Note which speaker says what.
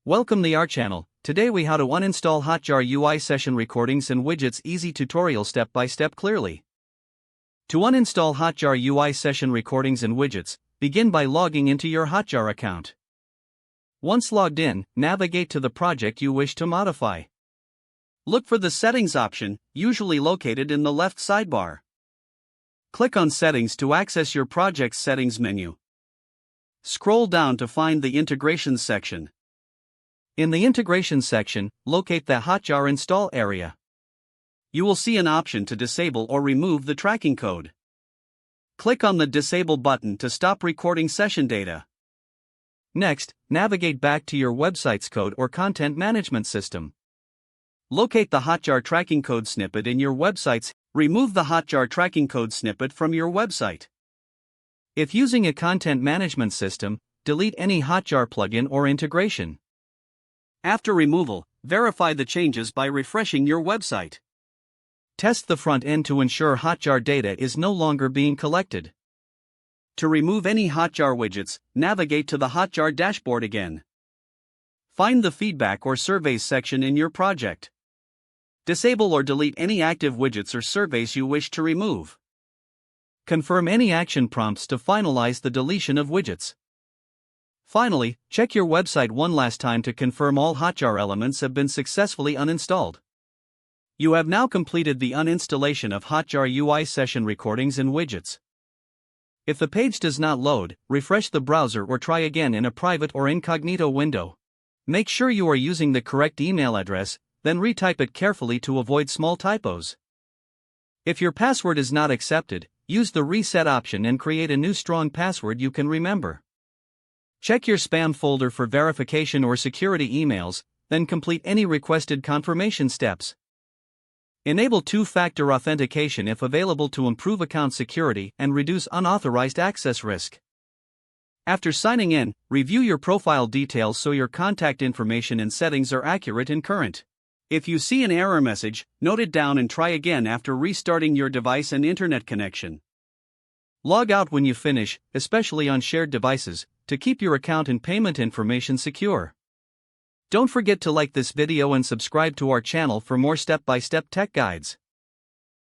Speaker 1: Welcome to our channel. Today we how to uninstall Hotjar UI session recordings and widgets easy tutorial step by step clearly. To uninstall Hotjar UI session recordings and widgets, begin by logging into your Hotjar account. Once logged in, navigate to the project you wish to modify. Look for the Settings option, usually located in the left sidebar. Click on Settings to access your project's settings menu. Scroll down to find the Integrations section. In the Integrations section, locate the Hotjar install area. You will see an option to disable or remove the tracking code. Click on the Disable button to stop recording session data. Next, navigate back to your website's code or content management system. Locate the Hotjar tracking code snippet in your website's. Remove the Hotjar tracking code snippet from your website. If using a content management system, delete any Hotjar plugin or integration. After removal, verify the changes by refreshing your website. Test the front end to ensure Hotjar data is no longer being collected. To remove any Hotjar widgets, navigate to the Hotjar dashboard again. Find the feedback or surveys section in your project. Disable or delete any active widgets or surveys you wish to remove. Confirm any action prompts to finalize the deletion of widgets. Finally, check your website one last time to confirm all Hotjar elements have been successfully uninstalled. You have now completed the uninstallation of Hotjar UI session recordings and widgets. If the page does not load, refresh the browser or try again in a private or incognito window. Make sure you are using the correct email address, then retype it carefully to avoid small typos. If your password is not accepted, use the reset option and create a new strong password you can remember. Check your spam folder for verification or security emails, then complete any requested confirmation steps. Enable two-factor authentication if available to improve account security and reduce unauthorized access risk. After signing in, review your profile details so your contact information and settings are accurate and current. If you see an error message, note it down and try again after restarting your device and internet connection. Log out when you finish, especially on shared devices, to keep your account and payment information secure. Don't forget to like this video and subscribe to our channel for more step-by-step tech guides.